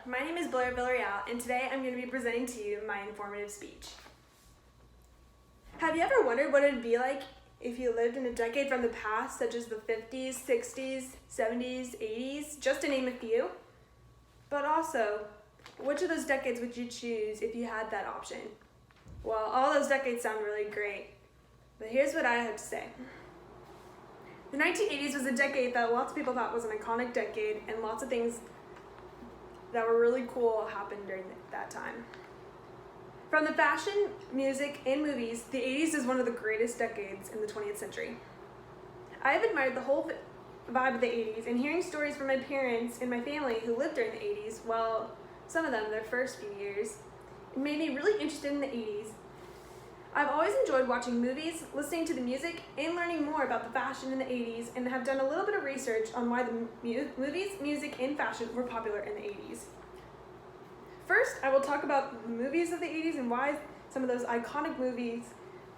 my name is Blair Villarreal, and today I'm going to be presenting to you my informative speech. Have you ever wondered what it would be like if you lived in a decade from the past, such as the 50s, 60s, 70s, 80s, just to name a few? But also, which of those decades would you choose if you had that option? Well, all those decades sound really great, but here's what I have to say. The 1980s was a decade that lots of people thought was an iconic decade, and lots of things that were really cool happened during that time. From the fashion, music, and movies, the 80s is one of the greatest decades in the 20th century. I have admired the whole vibe of the 80s, and hearing stories from my parents and my family who lived during the 80s, well, some of them their first few years, it made me really interested in the 80s. I've always enjoyed watching movies, listening to the music, and learning more about the fashion in the 80s, and have done a little bit of research on why the movies, music, and fashion were popular in the 80s. First, I will talk about the movies of the 80s and why some of those iconic movies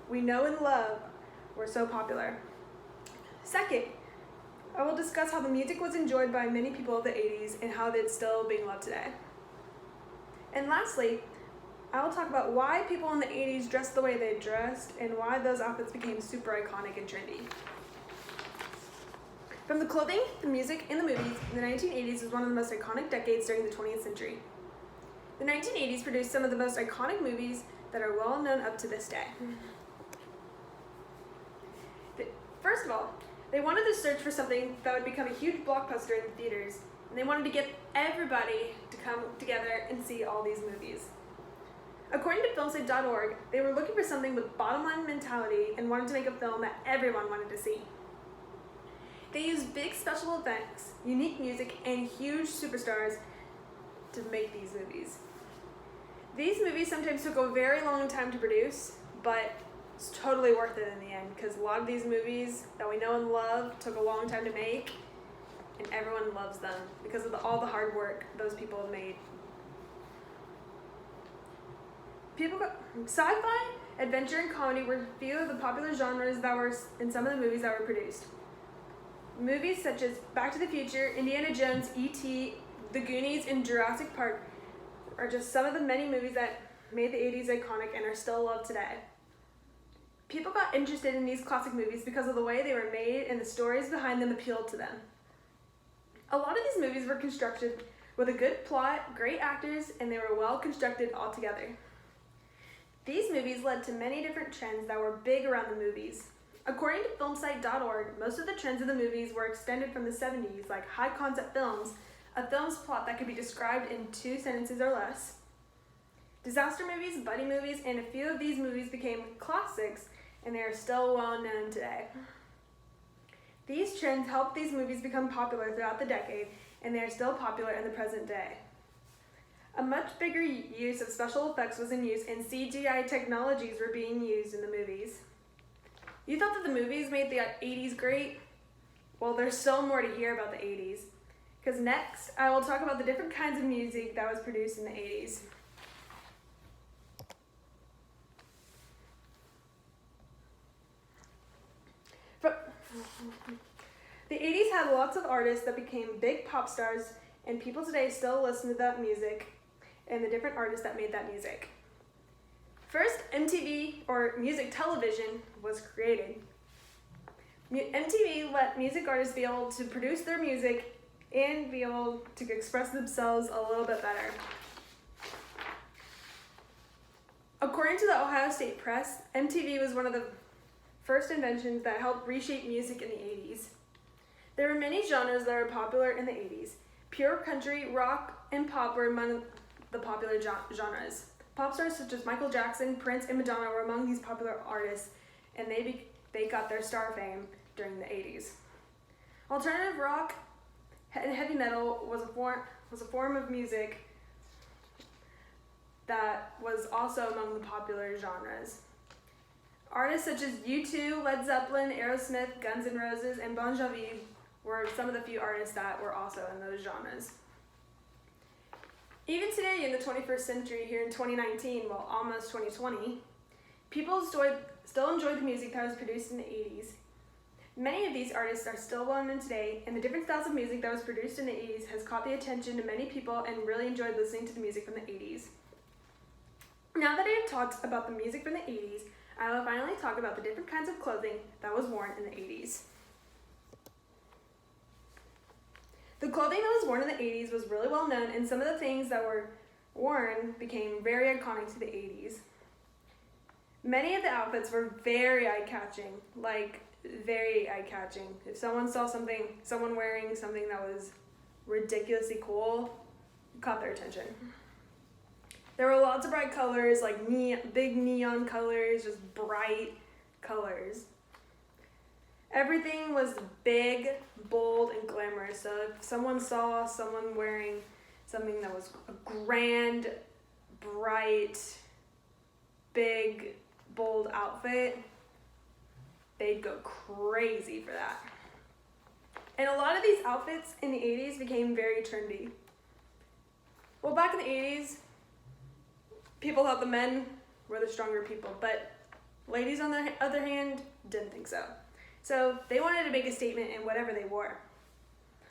we know and love were so popular. Second, I will discuss how the music was enjoyed by many people of the 80s and how it's still being loved today. And lastly, I will talk about why people in the 80s dressed the way they dressed and why those outfits became super iconic and trendy. From the clothing, the music, and the movies, the 1980s was one of the most iconic decades during the 20th century. The 1980s produced some of the most iconic movies that are well known up to this day. First of all, they wanted to search for something that would become a huge blockbuster in the theaters, and they wanted to get everybody to come together and see all these movies. According to filmsite.org, they were looking for something with bottom-line mentality and wanted to make a film that everyone wanted to see. They used big special effects, unique music, and huge superstars to make these movies. These movies sometimes took a very long time to produce, but it's totally worth it in the end because a lot of these movies that we know and love took a long time to make, and everyone loves them because of all the hard work those people have made. Sci-fi, adventure, and comedy were a few of the popular genres that were in some of the movies that were produced. Movies such as Back to the Future, Indiana Jones, E.T., The Goonies, and Jurassic Park are just some of the many movies that made the 80s iconic and are still loved today. People got interested in these classic movies because of the way they were made and the stories behind them appealed to them. A lot of these movies were constructed with a good plot, great actors, and they were well constructed altogether. These movies led to many different trends that were big around the movies. According to filmsite.org, most of the trends of the movies were extended from the 70s, like high concept films, a film's plot that could be described in 2 sentences or less. Disaster movies, buddy movies, and a few of these movies became classics, and they are still well known today. These trends helped these movies become popular throughout the decade, and they are still popular in the present day. A much bigger use of special effects was in use, and CGI technologies were being used in the movies. You thought that the movies made the 80s great? Well, there's still more to hear about the 80s. Because next, I will talk about the different kinds of music that was produced in the 80s. The 80s had lots of artists that became big pop stars, and people today still listen to that music and the different artists that made that music. First, MTV, or music television, was created. MTV let music artists be able to produce their music and be able to express themselves a little bit better. According to the Ohio State Press, MTV was one of the first inventions that helped reshape music in the 80s. There were many genres that were popular in the 80s. Pure country, rock, and pop were among the popular genres. Pop stars such as Michael Jackson, Prince, and Madonna were among these popular artists, and they got their star fame during the 80s. Alternative rock and heavy metal was a form of music that was also among the popular genres. Artists such as U2, Led Zeppelin, Aerosmith, Guns N' Roses, and Bon Jovi were some of the few artists that were also in those genres. Even today in the 21st century, here in 2019, well, almost 2020, people still enjoy the music that was produced in the 80s. Many of these artists are still well known today, and the different styles of music that was produced in the 80s has caught the attention of many people and really enjoyed listening to the music from the 80s. Now that I have talked about the music from the 80s, I will finally talk about the different kinds of clothing that was worn in the 80s. The clothing that was worn in the 80s was really well known, and some of the things that were worn became very iconic to the 80s. Many of the outfits were very eye-catching, very eye-catching. If someone saw someone wearing something that was ridiculously cool, it caught their attention. There were lots of bright colors, like big neon colors, just bright colors. Everything was big, bold, and glamorous. So if someone saw someone wearing something that was a grand, bright, big, bold outfit, they'd go crazy for that. And a lot of these outfits in the 80s became very trendy. Well, back in the 80s, people thought the men were the stronger people, but ladies, on the other hand, didn't think so. So they wanted to make a statement in whatever they wore.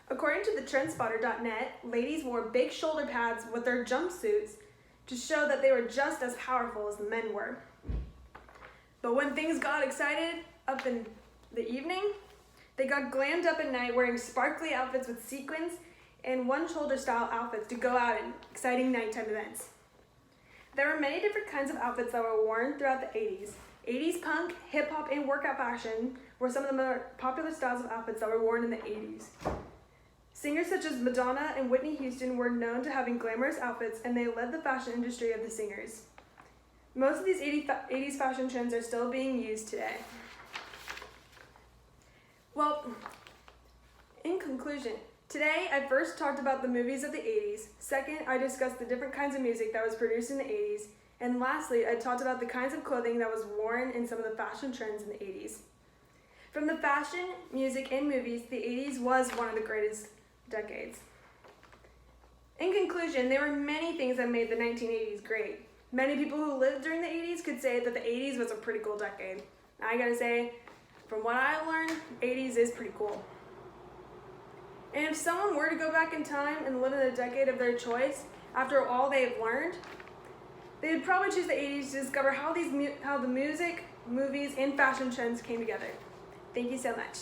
According to the trendspotter.net, ladies wore big shoulder pads with their jumpsuits to show that they were just as powerful as the men were. But when things got excited up in the evening, they got glammed up at night wearing sparkly outfits with sequins and one-shoulder style outfits to go out in exciting nighttime events. There were many different kinds of outfits that were worn throughout the 80s. 80s punk, hip-hop, and workout fashion were some of the more popular styles of outfits that were worn in the 80s. Singers such as Madonna and Whitney Houston were known to having glamorous outfits, and they led the fashion industry of the singers. Most of these 80s fashion trends are still being used today. Well, in conclusion, today I first talked about the movies of the 80s, second I discussed the different kinds of music that was produced in the 80s, and lastly I talked about the kinds of clothing that was worn in some of the fashion trends in the 80s. From the fashion, music, and movies, the 80s was one of the greatest decades. In conclusion, there were many things that made the 1980s great. Many people who lived during the 80s could say that the 80s was a pretty cool decade. I gotta say, from what I learned, 80s is pretty cool. And if someone were to go back in time and live in the decade of their choice, after all they've learned, they would probably choose the 80s to discover how the music, movies, and fashion trends came together. Thank you so much.